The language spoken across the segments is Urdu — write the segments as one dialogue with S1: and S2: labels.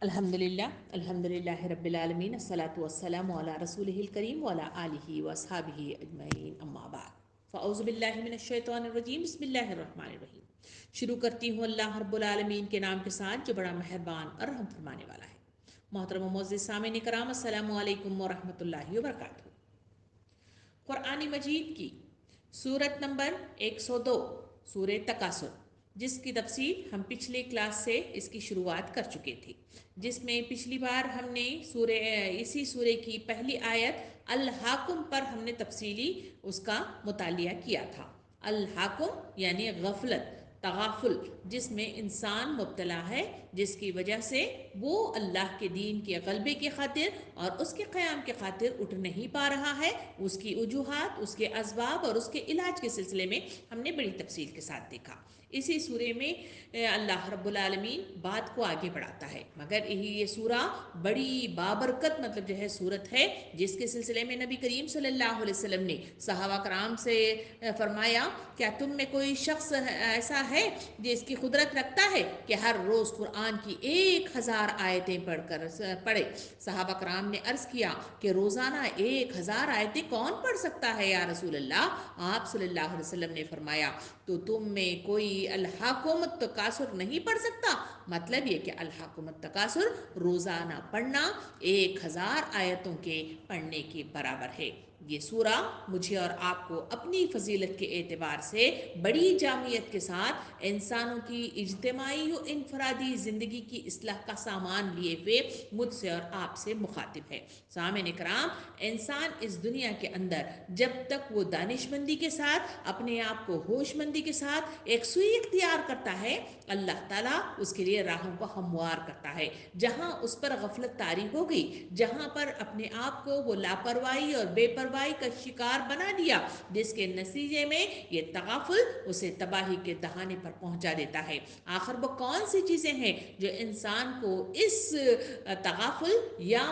S1: الحمدللہ رب العالمین الصلاۃ والسلام علی رسولہ الکریم وعلی آلہ واصحابہ اجمعین اما بعد فاعوذ باللہ من الشیطان الرجیم بسم اللہ الرحمن الرحیم۔ شروع کرتی ہوں اللہ رب العالمین کے نام کے ساتھ جو بڑا مہربان اور رحم فرمانے والا ہے۔ محترم و معزز سامعین کرام، السلام علیکم ورحمۃ اللہ وبرکاتہ۔ قرآن مجید کی سورت نمبر 102 سورہ تکاثر، جس کی تفصیل ہم پچھلے کلاس سے اس کی شروعات کر چکے تھے، جس میں پچھلی بار ہم نے اسی سورہ کی پہلی آیت الحاکم پر ہم نے تفصیلی اس کا مطالعہ کیا تھا۔ الحاکم یعنی غفلت، تغافل، جس میں انسان مبتلا ہے، جس کی وجہ سے وہ اللہ کے دین کے غلبے کی خاطر اور اس کے قیام کی خاطر اٹھ نہیں پا رہا ہے۔ اس کی وجوہات، اس کے اسباب اور اس کے علاج کے سلسلے میں ہم نے بڑی تفصیل کے ساتھ دیکھا۔ اسی سورے میں اللہ رب العالمین بات کو آگے بڑھاتا ہے، مگر یہ سورہ بڑی بابرکت صورت ہے، جس کے سلسلے میں نبی کریم صلی اللہ علیہ وسلم نے صحابہ کرام سے فرمایا، کیا تم میں کوئی شخص ایسا ہے جس کی قدرت رکھتا ہے کہ ہر روز قرآن کی 1000 آیتیں پڑھے؟ صحابہ کرام نے عرض کیا کہ روزانہ 1000 آیتیں کون پڑھ سکتا ہے یا رسول اللہ؟ آپ صلی اللہ علیہ وسلم نے فرمایا، تو تم میں کوئی الحاکم التکاثر نہیں پڑھ سکتا؟ مطلب یہ کہ الحاکم التکاثر روزانہ پڑھنا 1000 آیتوں کے پڑھنے کے برابر ہے۔ یہ سورہ مجھے اور آپ کو اپنی فضیلت کے اعتبار سے بڑی جامعیت کے ساتھ انسانوں کی اجتماعی و انفرادی زندگی کی اصلاح کا سامان لیے ہوئے مجھ سے اور آپ سے مخاطب ہے۔ سامعین کرام، انسان اس دنیا کے اندر جب تک وہ دانش مندی کے ساتھ، اپنے آپ کو ہوش مندی کے ساتھ یکسوئی اختیار کرتا ہے، اللہ تعالیٰ اس کے لیے راہوں کو ہموار کرتا ہے۔ جہاں اس پر غفلت طاری ہو گئی، جہاں پر اپنے آپ کو وہ لاپرواہی اور بے پرواہی کا شکار بنا دیا، جس کے نتیجے میں یہ تغافل اسے تباہی کے دہانے پر پہنچا دیتا ہے۔ آخر وہ کون سی چیزیں ہیں جو انسان کو اس تغافل یا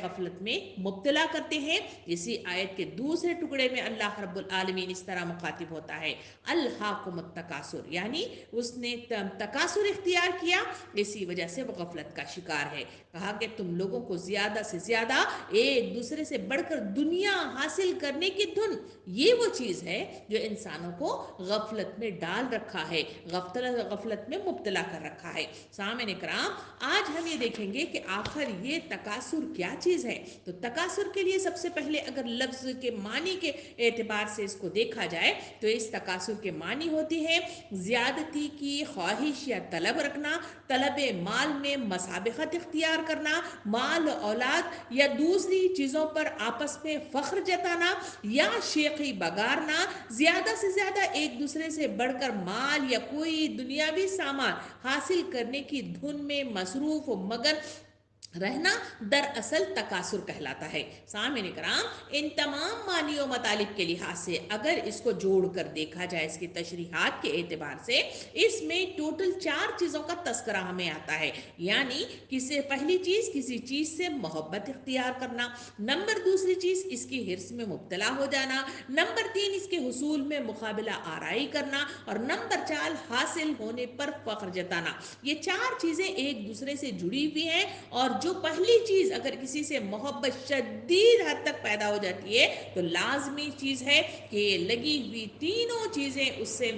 S1: غفلت میں مبتلا کرتے ہیں؟ اسی آیت کے دوسرے ٹکڑے میں اللہ رب العالمین اس طرح مخاطب ہوتا ہے، الحاکم التکاثر، یعنی اس نے تکاثر اختیار کیا، اسی وجہ سے وہ غفلت کا شکار ہے۔ کہا کہ تم لوگوں کو زیادہ سے زیادہ ایک دوسرے سے بڑھ کر دنیا حاصل کرنے کی دھن، یہ وہ چیز ہے جو انسانوں کو غفلت میں ڈال رکھا ہے، غفلت میں مبتلا کر رکھا ہے۔ سامعین کرام، آج ہم یہ دیکھیں گے کہ آخر یہ تکاثر کیا چیز ہے۔ تو تکاثر کے لیے سب سے پہلے اگر لفظ کے معنی کے اعتبار سے اس کو دیکھا جائے تو اس تکاثر کے معنی ہوتی ہے زیادتی کی خواہش یا طلب رکھنا، طلب مال میں مسابقت اختیار کرنا، مال اولاد یا دوسری چیزوں پر آپس میں فخر جتانا یا شیخی بگارنا، زیادہ سے زیادہ ایک دوسرے سے بڑھ کر مال یا کوئی دنیاوی سامان حاصل کرنے کی دھن میں مصروف و مگن رہنا دراصل تکاثر کہلاتا ہے۔ سامعین کرام، ان تمام معنی و مطالب کے لحاظ سے اگر اس کو جوڑ کر دیکھا جائے، اس کی تشریحات کے اعتبار سے، اس میں ٹوٹل 4 چیزوں کا تذکرہ ہمیں آتا ہے، یعنی پہلی چیز کسی چیز سے محبت اختیار کرنا، نمبر دوسری چیز اس کی حرص میں مبتلا ہو جانا، نمبر 3 اس کے حصول میں مقابلہ آرائی کرنا، اور نمبر 4 حاصل ہونے پر فخر جتانا۔ یہ 4 چیزیں ایک دوسرے سے جڑی ہوئی ہیں، اور جو پہلی چیز اگر کسی سے محبت شدید حد تک پیدا ہو جاتی ہے تو لازمی چیز ہے کہ یہ لگی ہوئی تینوں چیزیں اس سے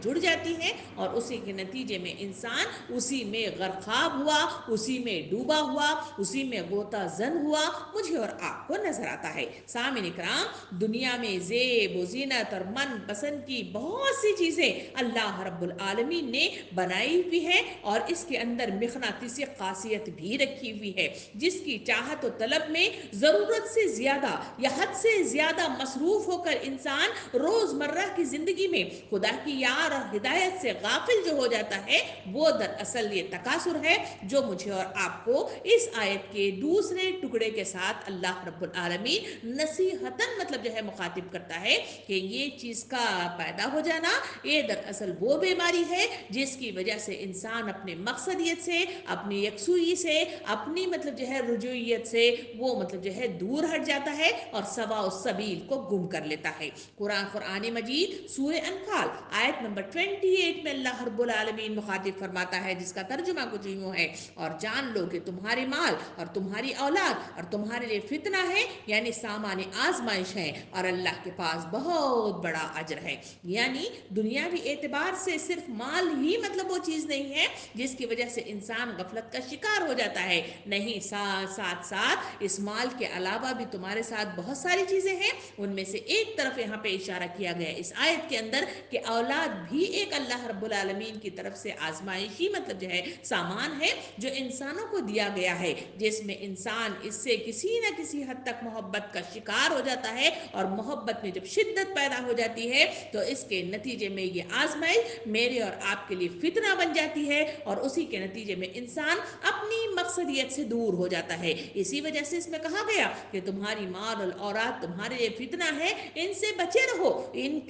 S1: جڑ جاتی ہیں، اور اسی کے نتیجے میں انسان اسی میں غرقاب ہوا، اسی میں ڈوبا ہوا، اسی میں غوطہ زن ہوا مجھے اور آپ کو نظر آتا ہے۔ سامعین کرام، دنیا میں زیب و زینت اور من پسند کی بہت سی چیزیں اللہ رب العالمین نے بنائی ہوئی ہیں، اور اس کے اندر مقناطیسی خاصیت بھی رکھی ہوئی ہے، جس کی چاہت و طلب میں ضرورت سے زیادہ یا حد سے زیادہ مصروف ہو کر انسان روزمرہ کی زندگی میں خدا کی یار اور ہدایت سے غافل جو ہو جاتا ہے، وہ دراصل یہ تکاثر ہے جو مجھے اور آپ کو اس آیت کے دوسرے ٹکڑے کے ساتھ اللہ رب العالمین نصیحتاً مخاطب کرتا ہے کہ یہ چیز کا پیدا ہو جانا، یہ دراصل وہ بیماری ہے جس کی وجہ سے انسان اپنے مقصدیت سے، اپنی یکسوئی سے، اپنی مطلب جو ہے رجوعیت سے وہ مطلب جو ہے دور ہٹ جاتا ہے اور سوا السبیل کو گم کر لیتا ہے۔ قرآن مجید سورہ انفال آیت نمبر 28 میں اللہ رب العالمین مخاطب فرماتا ہے، جس کا ترجمہ کچھ یوں ہے، اور جان لو کہ تمہارے مال اور تمہاری اولاد اور تمہارے لیے فتنہ ہے، یعنی سامان آزمائش ہے، اور اللہ کے پاس بہت بڑا اجر ہے۔ یعنی دنیاوی اعتبار سے صرف مال ہی مطلب وہ چیز نہیں ہے جس کی وجہ سے انسان غفلت کا شکار ہو جاتا ہے، نہیں، ساتھ ساتھ اس مال کے علاوہ بھی تمہارے ساتھ بہت ساری چیزیں ہیں۔ ان میں سے ایک طرف یہاں پہ اشارہ کیا گیا اس آیت کے اندر کہ اولاد بھی ایک اللہ رب العالمین کی طرف سے آزمائشی مطلب جو ہے سامان ہے جو انسانوں کو دیا گیا ہے، جس میں انسان اس سے کسی نہ کسی حد تک محبت کا شکار ہو جاتا ہے، اور محبت میں جب شدت پیدا ہو جاتی ہے تو اس کے نتیجے میں یہ آزمائش میرے اور آپ کے لیے فتنہ بن جاتی ہے، اور اسی کے نتیجے میں انسان اپنی مقصدیت سے دور ہو جاتا ہے۔ اسی وجہ سے اس میں کہا گیا کہ تمہاری مال اور اولاد تمہارے لیے فتنہ ہے، ان سے بچے رہو، ان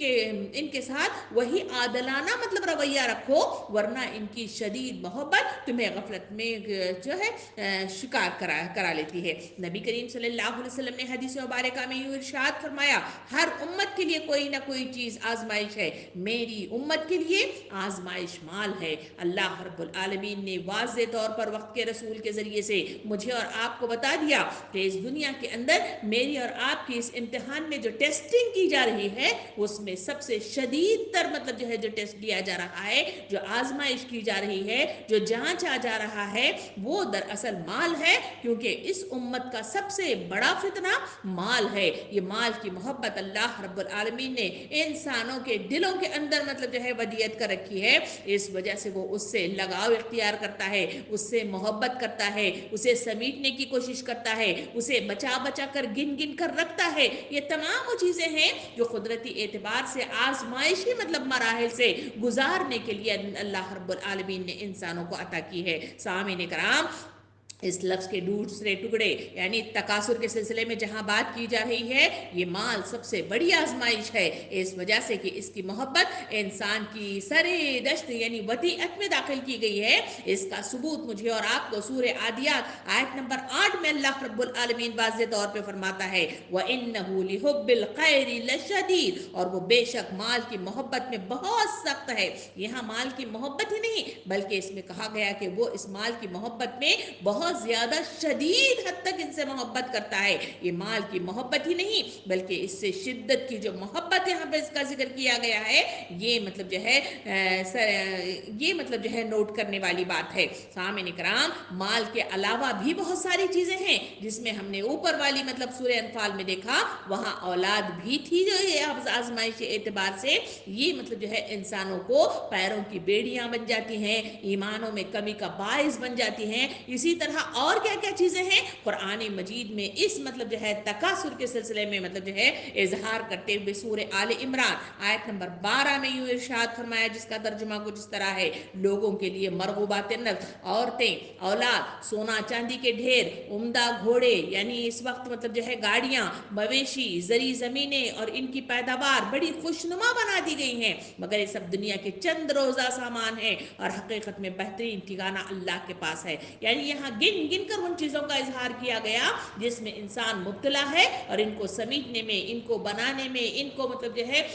S1: کے ساتھ وہی عادلانہ مطلب رویہ رکھو، ورنہ ان کی شدید محبت تمہیں غفلت میں جو ہے شکار کرا لیتی ہے۔ نبی کریم صلی اللہ علیہ وسلم نے حدیث مبارکہ میں یوں ارشاد فرمایا، ہر امت کے لیے کوئی نہ کوئی چیز آزمائش ہے، میری امت کے لیے آزمائش مال ہے۔ اللہ رب العالمین نے واضح طور پر وقت کے رسول کے ذریعے سے مجھے اور آپ کو بتا دیا کہ اس دنیا کے اندر میری اور آپ کی اس امتحان میں جو ٹیسٹنگ کی جا رہی ہے، اس میں سب سے شدید تر مطلب جو ہے جو ٹیسٹ لیا جا رہا ہے، جو آزمائش کی جا رہی ہے، جو جانچا جا رہا ہے، وہ دراصل مال ہے، کیونکہ اس امت کا سب سے بڑا فتنہ مال ہے۔ یہ مال کی محبت اللہ رب العالمین نے انسانوں کے دلوں کے اندر مطلب جو ہے ودیت کر رکھی ہے، اس وجہ سے وہ اس سے لگاؤ اختیار کرتا ہے، اس سے محبت کرتا ہے، اسے سمیٹنے کی کوشش کرتا ہے، اسے بچا بچا کر گن گن کر رکھتا ہے۔ یہ تمام وہ چیزیں ہیں جو قدرتی اعتبار سے آزمائشی مطلب مراحل سے گزارنے کے لیے اللہ رب العالمین نے انسانوں کو عطا کی ہے۔ سامعین کرام، اس لفظ کے دوسرے ٹکڑے یعنی تکاثر کے سلسلے میں جہاں بات کی جا رہی ہے، یہ مال سب سے بڑی آزمائش ہے، اس وجہ سے کہ اس کی محبت انسان کی سر دشت یعنی ودیعت میں داخل کی گئی ہے۔ اس کا ثبوت مجھے اور آپ کو سورہ عادیات آیت نمبر 8 میں اللہ رب العالمین واضح طور پہ فرماتا ہے، وَإِنَّهُ لِحُبِّ الْخَيْرِ لَشَدِيدٌ، اور وہ بے شک مال کی محبت میں بہت سخت ہے۔ یہاں مال کی محبت ہی نہیں بلکہ اس میں کہا گیا کہ وہ اس مال کی محبت میں بہت زیادہ شدید حد تک ان سے محبت کرتا ہے۔ یہ مال کی محبت ہی نہیں بلکہ اس سے شدت کی جو محبت یہاں پہ اس کا ذکر کیا گیا ہے، یہ مطلب جو ہے یہ مطلب جو ہے نوٹ کرنے والی بات ہے۔ سامعین کرام، مال کے علاوہ بھی بہت ساری چیزیں ہیں، جس میں ہم نے اوپر والی مطلب سورہ انفال میں دیکھا، وہاں اولاد بھی تھی جو یہ آزمائش کے اعتبار سے یہ مطلب جو ہے انسانوں کو پیروں کی بیڑیاں بن جاتی ہیں، ایمانوں میں کمی کا باعث بن جاتی ہیں۔ اسی طرح اور کیا کیا چیزیں ہیں قرآن مجید میں اس مطلب جو ہے تکاثر کے سلسلے میں مطلب جو ہے اظہار کرتے ہوئے سورہ آل عمران آیت نمبر 12 میں یوں ارشاد فرمایا، جس کا ترجمہ کچھ اس طرح ہے، لوگوں کے لیے مرغوبات نفس، عورتیں، اولاد، سونا چاندی کے ڈھیر، عمدہ گھوڑے یعنی اس وقت مطلب جو ہے گاڑیاں، مویشی، زرعی زمینیں اور ان کی پیداوار بڑی خوشنما بنا دی گئی ہیں، مگر یہ سب دنیا کے چند روزہ سامان ہیں، اور حقیقت میں بہترین ٹھکانہ اللہ کے پاس ہے۔ یعنی یہاں گن گن کر ان چیزوں کا اظہار کیا گیا جس میں انسان مبتلا ہے، اور ان کو سمیٹنے میں، ان کو بنانے میں، ان کو مطلب جو ہے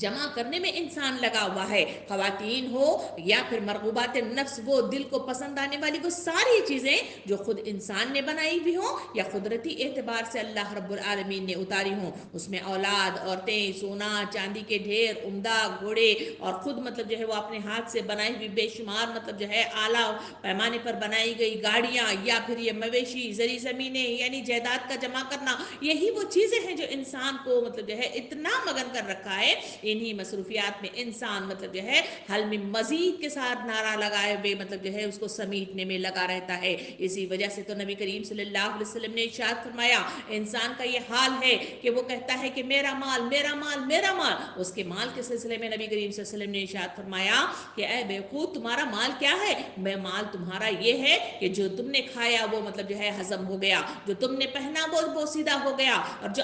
S1: جمع کرنے میں انسان لگا ہوا ہے۔ خواتین ہو یا پھر مرغوبات نفس، وہ دل کو پسند آنے والی وہ ساری چیزیں جو خود انسان نے بنائی بھی ہوں یا قدرتی اعتبار سے اللہ رب العالمین نے اتاری ہوں، اس میں اولاد، عورتیں، سونا چاندی کے ڈھیر، عمدہ گھوڑے، اور خود مطلب جو ہے وہ اپنے ہاتھ سے بنائی ہوئی بے شمار مطلب جو ہے اعلیٰ پیمانے پر بنائی گئی گاڑیاں، یا پھر یہ مویشی، زرعی زمینیں یعنی جائیداد کا جمع کرنا، یہی وہ چیزیں ہیں جو انسان کو مطلب جو ہے اتنا مگن کر رکھا ہے۔ انہی مصروفیات میں انسان مطلب جو ہے حل میں مزید کے ساتھ نعرہ لگائے ہوئے مطلب جو ہے اس کو سمیٹنے میں لگا رہتا ہے۔ اسی وجہ سے تو نبی کریم صلی اللہ علیہ وسلم نے ارشاد فرمایا، انسان کا یہ حال ہے کہ وہ کہتا ہے کہ میرا مال، میرا مال، میرا مال۔ اس کے مال کے سلسلے میں نبی کریم صلی اللہ علیہ وسلم نے ارشاد فرمایا کہ اے بیوقوف، تمہارا مال کیا ہے؟ میں مال تمہارا یہ ہے کہ جو تم نے کھایا وہ مطلب جو ہے ہضم ہو گیا، جو تم نے پہنا وہ بوسیدہ ہو گیا، اور جو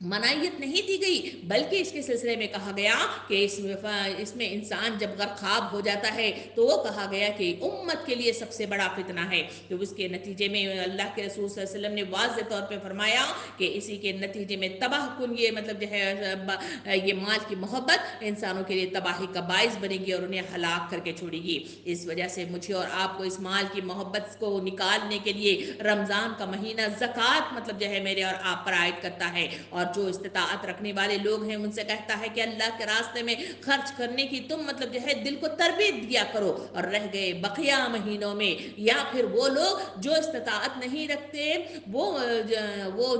S1: منائیت نہیں دی گئی، بلکہ اس کے سلسلے میں کہا گیا کہ اس میں انسان جب غرقاب ہو جاتا ہے تو وہ کہا گیا کہ امت کے لیے سب سے بڑا فتنہ ہے، تو اس کے نتیجے میں اللہ کے رسول صلی اللہ علیہ وسلم نے واضح طور پہ فرمایا کہ اسی کے نتیجے میں تباہ کن یہ مطلب جو ہے یہ مال کی محبت انسانوں کے لیے تباہی کا باعث بنے گی اور انہیں ہلاک کر کے چھوڑے گی۔ اس وجہ سے مجھے اور آپ کو اس مال کی محبت کو نکالنے کے لیے رمضان کا مہینہ زکوٰۃ مطلب جو ہے میرے اور آپ پر عائد کرتا ہے، اور جو استطاعت رکھنے والے لوگ ہیں ان سے کہتا ہے کہ اللہ کے راستے میں خرچ کرنے کی تم مطلب جو ہے دل کو تربیت دیا کرو، اور رہ گئے بقیہ مہینوں میں یا پھر وہ لوگ جو استطاعت نہیں رکھتے وہ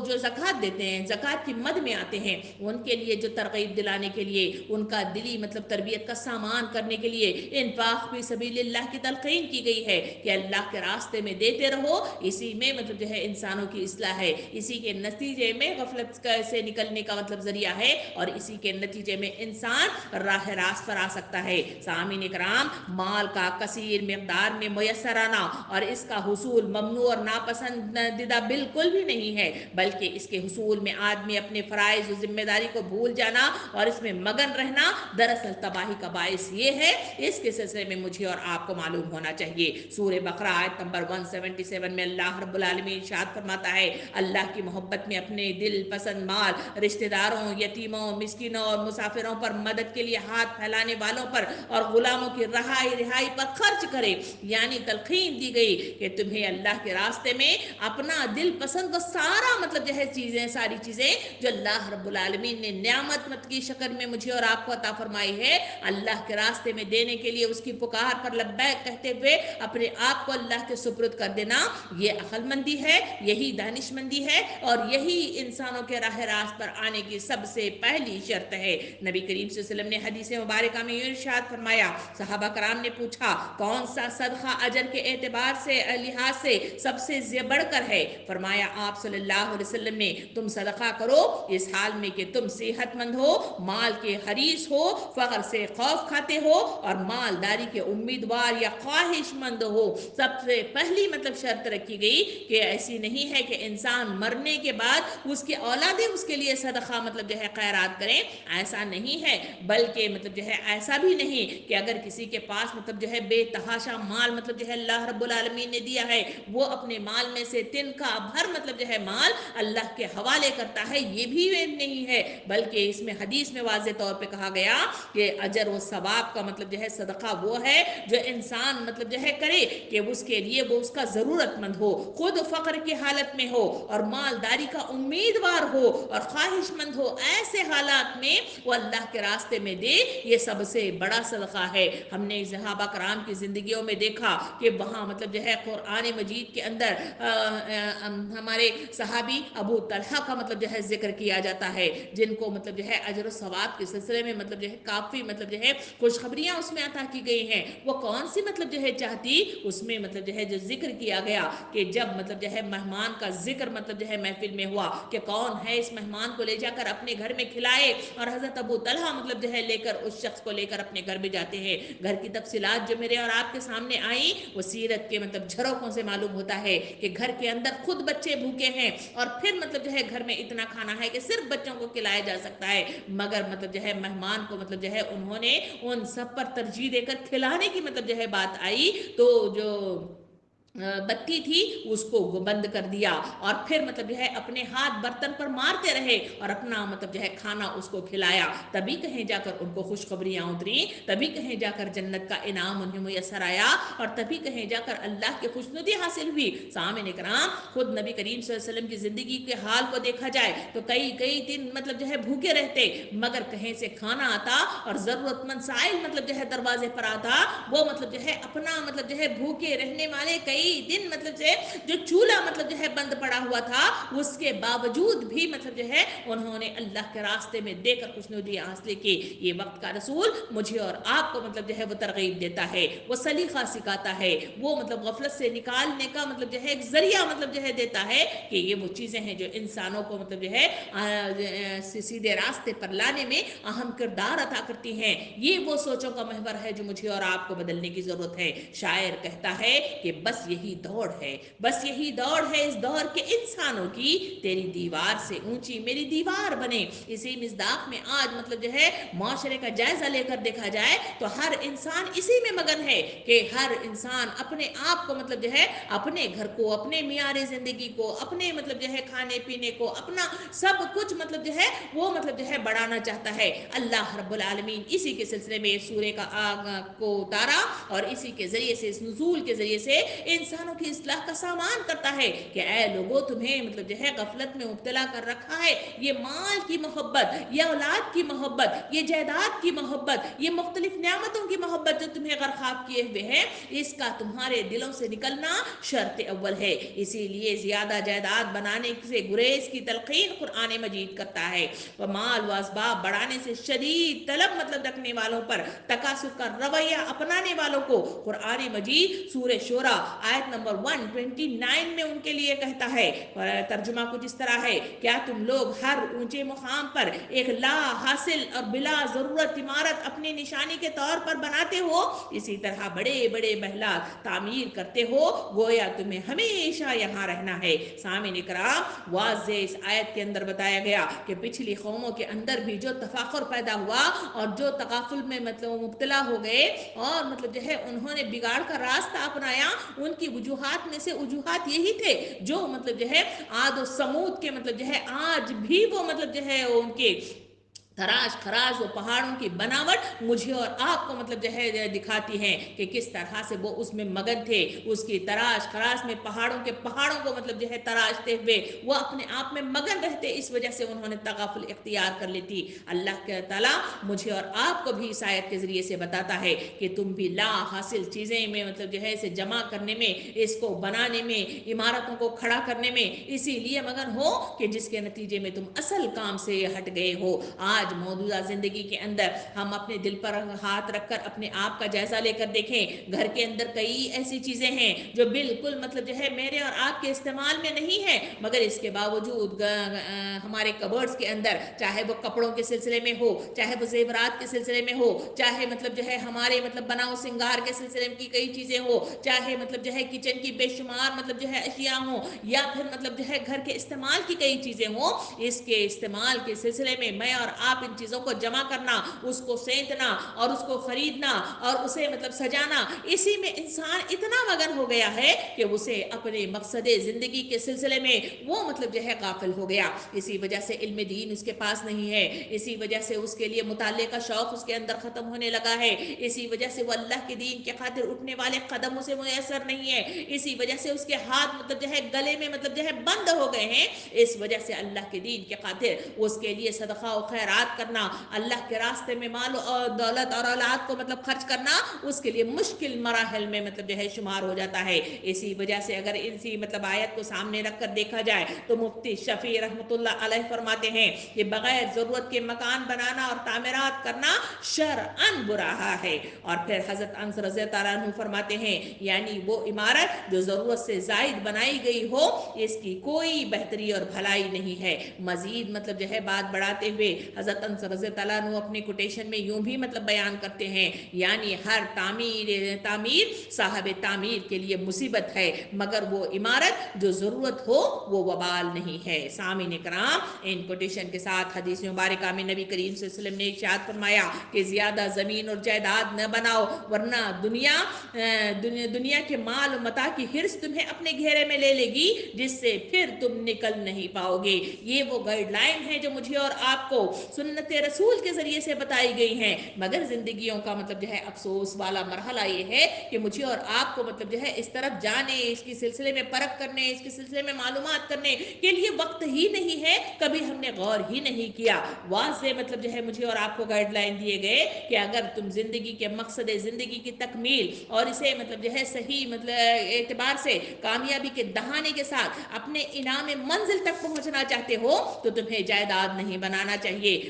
S1: جو زکوٰۃ دیتے ہیں، زکوٰۃ کی مد میں آتے ہیں، ان کے لیے جو ترغیب دلانے کے لیے ان کا دلی مطلب تربیت کا سامان کرنے کے لیے انفاق فی سبیل اللہ کی تلقین کی گئی ہے کہ اللہ کے راستے میں دیتے رہو، اسی میں مطلب جو ہے انسانوں کی اصلاح ہے، اسی کے نتیجے میں غفلت سے نکلنے کا مطلب ذریعہ ہے، اور اسی کے نتیجے میں انسان راہ راست پر آ سکتا ہے۔ سامعین کرام، مال کا کثیر مقدار میں میسر آنا اور اس کا حصول ممنوع اور ناپسندیدہ بالکل بھی نہیں ہے، بلکہ اس کے حصول میں آدمی اپنے فرائض و ذمہ داری کو بھول جانا اور اس میں مگن رہنا دراصل تباہی کا باعث یہ ہے۔ اس کے سلسلے میں مجھے اور آپ کو معلوم ہونا چاہیے، سورہ بقرہ آیت نمبر 177 میں اللہ رب العالمین ارشاد فرماتا ہے، اللہ کی محبت میں اپنے دل پسند مال، رشتہ داروں، یتیموں، مسکینوں اور مسافروں پر مدد کے لیے ہاتھ پھیلانے والوں پر اور غلاموں کی رہائی پر خرچ کرے۔ یعنی تلقین دی گئی کہ تمہیں اللہ کے راستے میں اپنا دل پسند وہ سارا مطلب جو ہے ساری چیزیں جو اللہ رب العالمین نے نعمت کی شکل میں مجھے اور آپ کو عطا فرمائی ہے، اللہ کے راستے میں دینے کے لیے اس کی پکار پر لبیک کہتے ہوئے اپنے آپ کو اللہ کے سپرد کر دینا، یہ عقل مندی ہے، یہی دانش مندی ہے، اور یہی انسانوں کے راہ راست پر آنے کی سب سے پہلی شرط ہے۔ نبی کریم صلی اللہ علیہ وسلم نے حدیث مبارکہ میں یہ ارشاد فرمایا، صحابہ کرام نے پوچھا کون سا صدقہ اجر کے اعتبار سے لحاظ سے سب سے بڑھ کر ہے؟ فرمایا آپ صلی اللہ علیہ وسلم نے، تم صدقہ کرو اس حال میں کہ تم صحت مند ہو، مال کے حریص ہو، فقر سے خوف کھاتے ہو اور مالداری کے امیدوار یا خواہش مند ہو۔ سب سے پہلی مطلب شرط رکھی گئی کہ ایسی نہیں ہے کہ انسان مرنے کے بعد اس کی اولادیں اس کے لیے صدقہ مطلب جو ہے خیرات کریں، ایسا نہیں ہے، بلکہ مطلب جو ہے ایسا بھی نہیں کہ اگر کسی کے پاس مطلب جو ہے بے تحاشا مال مطلب جو ہے اللہ رب العالمین نے دیا ہے، وہ اپنے مال میں سے تنکا بھر مطلب جو ہے مال اللہ کے حوالے کرتا ہے، یہ بھی نہیں ہے، بلکہ اس میں حدیث میں واضح طور پہ کہا گیا کہ اجر و ثواب کا مطلب جو ہے صدقہ وہ ہے جو انسان مطلب جو ہے کرے کہ اس کے لیے وہ اس کا ضرورت مند ہو، خود فقر کی حالت میں ہو اور مالداری کا امیدوار ہو اور خواہش مند ہو، ایسے حالات میں وہ اللہ کے راستے میں دے، یہ سب سے بڑا صدقہ ہے۔ ہم نے صحابہ کرام کی زندگیوں میں دیکھا کہ وہاں مطلب جو ہے قرآن مجید کے اندر ہمارے صحابی ابو طلحہ کا مطلب جو ہے ذکر کیا جاتا ہے، جن کو مطلب جو ہے اجر و ثواب کے سلسلے میں مطلب جو ہے کافی مطلب جو ہے خوشخبریاں اس میں عطا کی گئی ہیں۔ وہ کون سی مطلب جو ہے چاہتی، اس میں مطلب جو ہے جو ذکر کیا گیا کہ جب مطلب جو ہے مہمان کا ذکر مطلب جو ہے محفل میں ہوا کہ کون ہے اس مہمان کو لے جا کر اپنے گھر میں کھلائے، اور حضرت ابو طلحہ مطلب جو ہے لے کر اس شخص کو لے کر اپنے گھر میں جاتے ہیں۔ گھر کی تفصیلات جو میرے اور آپ کے سامنے آئیں وہ سیرت کے مطلب جھروکوں سے معلوم ہوتا ہے کہ گھر کے اندر خود بچے بھوکے ہیں اور پھر مطلب جو ہے گھر میں اتنا کھانا ہے کہ صرف بچوں کو کھلایا جا سکتا ہے، مگر مطلب جو ہے مہمان کو مطلب جو ہے انہوں نے ان سب پر ترجیح دے کر کھلانے کی مطلب جو ہے بات آئی تو جو بتی تھی اس کو بند کر دیا، اور پھر مطلب جو ہے اپنے ہاتھ برتن پر مارتے رہے اور اپنا مطلب جو ہے کھانا اس کو کھلایا، تبھی کہیں جا کر ان کو خوشخبریاں اتری، تبھی کہیں جا کر جنت کا انعام انہیں میسر آیا، اور تبھی کہیں جا کر اللہ کی خوشنودی حاصل ہوئی۔ سامعین کرام، خود نبی کریم صلی اللہ علیہ وسلم کی زندگی کے حال کو دیکھا جائے تو کئی دن مطلب جو ہے بھوکے رہتے، مگر کہیں سے کھانا آتا اور ضرورت مند سائل مطلب جو ہے دروازے پر آتا، وہ مطلب جو ہے اپنا مطلب جو ہے بھوکے رہنے والے کئی دن مطلب جو چولہا مطلب جو ہے بند پڑا ہوا تھا، اس کے باوجود بھی مطلب جو ہے انہوں نے اللہ کے راستے میں دے کر خوشنودی حاصل کی۔ یہ وقت کا رسول مجھے اور آپ کو مطلب جو ہے وہ ترغیب دیتا ہے، وہ سلیقہ سکھاتا ہے، وہ مطلب غفلت سے نکالنے کا مطلب جو ہے ایک ذریعہ مطلب جو ہے دیتا ہے کہ یہ وہ چیزیں ہیں جو انسانوں کو مطلب جو ہے سیدھے راستے پر لانے میں اہم کردار ادا کرتی ہیں۔ یہ وہ سوچوں کا محور ہے جو مجھے اور آپ کو بدلنے کی ضرورت ہے۔ شاعر کہتا ہے کہ بس یہی دوڑ ہے، بس یہی دوڑ ہے اس دور کے انسانوں کی، تیری دیوار سے اونچی میری دیوار بنے۔ اسی مصداق میں آج مطلب جو ہے معاشرے کا جائزہ لے کر دیکھا جائے تو ہر انسان اسی میں مگن ہے کہ ہر انسان اپنے آپ کو مطلب جو ہے اپنے گھر کو، اپنے معیار زندگی کو، اپنے مطلب جو ہے کھانے پینے کو، اپنا سب کچھ مطلب جو ہے وہ مطلب جو ہے بڑھانا چاہتا ہے۔ اللہ رب العالمین اسی کے سلسلے میں سورہ کا آگ کو اتارا اور اسی کے ذریعے سے، اس نزول کے ذریعے سے انسانوں کی اصلاح کا سامان کرتا ہے کہ اے لوگوں تمہیں مطلب جو ہے غفلت میں مبتلا کر رکھا ہے، یہ مال کی محبت، یہ اولاد کی محبت، یہ جائیداد کی محبت، یہ مختلف نعمتوں کی محبت جو تمہیں غرقاب کیے ہوئے ہیں، اس کا تمہارے دلوں سے نکلنا شرط اول ہے۔ اسی لیے زیادہ جائیداد بنانے سے گریز کی تلقین قرآن مجید کرتا ہے، و مال و اسباب بڑھانے سے شدید طلب مطلب رکھنے والوں پر، تکاثر کا رویہ اپنانے والوں کو قرآن مجید سورہ شورى آیت نمبر 129 میں ان کے لیے کہتا ہے، ترجمہ کچھ اس طرح ہے، کیا تم لوگ ہر اونچے مقام پر ایک لا حاصل اور بلا ضرورت عمارت اپنی نشانی کے طور پر بناتے ہو، اسی طرح بڑے بڑے محلات تعمیر کرتے ہو گویا تمہیں ہمیشہ یہاں رہنا ہے۔ سامعین اکرام، واضح اس آیت کے اندر بتایا گیا کہ پچھلی قوموں کے اندر بھی جو تفاخر پیدا ہوا اور جو تغافل میں مطلب مبتلا ہو گئے اور مطلب جو ہے انہوں نے بگاڑ کا راستہ اپنایا، ان کی وجوہات میں سے وجوہات یہی تھے جو مطلب جو ہے عاد و سمود کے مطلب جو ہے آج بھی وہ مطلب جو ہے ان کے تراش خراش و پہاڑوں کی بناوٹ مجھے اور آپ کو مطلب جو ہے دکھاتی ہیں کہ کس طرح سے وہ اس میں مگن تھے، اس کی تراش خراش میں پہاڑوں کو مطلب جو ہے تراشتے ہوئے وہ اپنے آپ میں مگن رہتے، اس وجہ سے انہوں نے تغافل اختیار کر لی تھی۔ اللہ کے تعالیٰ مجھے اور آپ کو بھی اس آیت کے ذریعے سے بتاتا ہے کہ تم بھی لا حاصل چیزیں میں مطلب جو ہے اسے جمع کرنے میں، اس کو بنانے میں، عمارتوں کو کھڑا کرنے میں اسی لیے مگن ہو کہ جس کے نتیجے میں تم اصل کام سے ہٹ گئے ہو۔ آج موجودہ زندگی کے اندر ہم اپنے دل پر ہاتھ رکھ کر اپنے آپ کا جائزہ لے کر دیکھیں، گھر کے اندر کئی ایسی چیزیں ہیں جو بالکل مطلب جو ہے میرے اور آپ کے استعمال میں نہیں ہے، مگر اس کے باوجود ہمارے کبرڈز کے اندر، چاہے وہ کپڑوں کے سلسلے میں ہو، چاہے وہ زیورات کے سلسلے میں ہو، چاہے مطلب جو ہے ہمارے مطلب بناؤ سنگار کے سلسلے کی کئی چیزیں ہو، چاہے مطلب جو ہے کچن کی بے شمار مطلب جو ہے اشیاء ہوں، یا پھر مطلب جو ہے گھر کے استعمال کی کئی چیزیں ہوں، اس کے استعمال کے سلسلے میں میں اور آپ ان چیزوں کو جمع کرنا، اس کو سینتنا اور اس کو خریدنا اور اسے مطلب سجانا، اسی میں انسان اتنا مگن ہو گیا ہے کہ اسے اپنے مقصد زندگی کے سلسلے میں وہ مطلب جو ہے غافل ہو گیا۔ اسی وجہ سے علم دین اس کے پاس نہیں ہے، اسی وجہ سے اس کے لیے مطالعے کا شوق اس کے اندر ختم ہونے لگا ہے، اسی وجہ سے وہ اللہ کے دین کے خاطر اٹھنے والے قدم اسے میسر نہیں ہے، اسی وجہ سے اس کے ہاتھ مطلب جو ہے گلے میں مطلب جو ہے بند ہو گئے ہیں۔ اس وجہ سے اللہ کے دین کے خاطر اس کے لیے صدقہ و خیرات کرنا، اللہ کے راستے میں مال اور دولت اور اولاد کو مطلب خرچ کرنا اس کے لیے مشکل مراحل میں مطلب جو ہے شمار ہو جاتا ہے۔ اسی وجہ سے اگر اسی مطلب آیت کو سامنے رکھ کر دیکھا جائے تو مفتی شفیع رحمۃ اللہ علیہ فرماتے ہیں کہ بغیر ضرورت کے مکان بنانا اور تعمیرات کرنا شرعاً برا ہے۔ اور پھر حضرت انس رضی اللہ عنہ فرماتے ہیں یعنی وہ عمارت جو ضرورت سے زائد بنائی گئی ہو اس کی کوئی بہتری اور بھلائی نہیں ہے۔ مزید مطلب جو ہے بات بڑھاتے ہوئے حضرت انس رضی اللہ عنہ اپنے کوٹیشن میں یوں بھی مطلب بیان کرتے ہیں یعنی ہر تعمیر صاحب تعمیر کے لیے مصیبت ہے، مگر وہ عمارت جو ضرورت ہو وہ وبال نہیں ہے۔ سامعین کرام، ان کوٹیشن کے ساتھ حدیث مبارکہ میں نبی کریم صلی اللہ علیہ وسلم نے ارشاد فرمایا کہ زیادہ زمین اور جائیداد نہ بناؤ ورنہ دنیا کے مال و متاع کی ہرس تمہیں اپنے گھیرے میں لے لے گی جس سے پھر تم نکل نہیں پاؤ گے۔ یہ وہ گائیڈ لائن ہے جو مجھے اور آپ کو سنت رسول کے ذریعے سے بتائی گئی ہیں، مگر زندگیوں کا مطلب جو ہے افسوس والا مرحلہ یہ ہے کہ مجھے اور آپ کو مطلب جو ہے اس طرف جانے، اس کے سلسلے میں پرکھ کرنے، اس کے سلسلے میں معلومات کرنے کے لیے وقت ہی نہیں ہے، کبھی ہم نے غور ہی نہیں کیا۔ واضح مطلب جو ہے مجھے اور آپ کو گائیڈ لائن دیے گئے کہ اگر تم زندگی کے مقصد زندگی کی تکمیل اور اسے مطلب جو ہے صحیح مطلب اعتبار سے کامیابی کے دہانے کے ساتھ اپنے انعام منزل تک پہنچنا چاہتے ہو تو تمہیں جائیداد نہیں بنانا چاہیے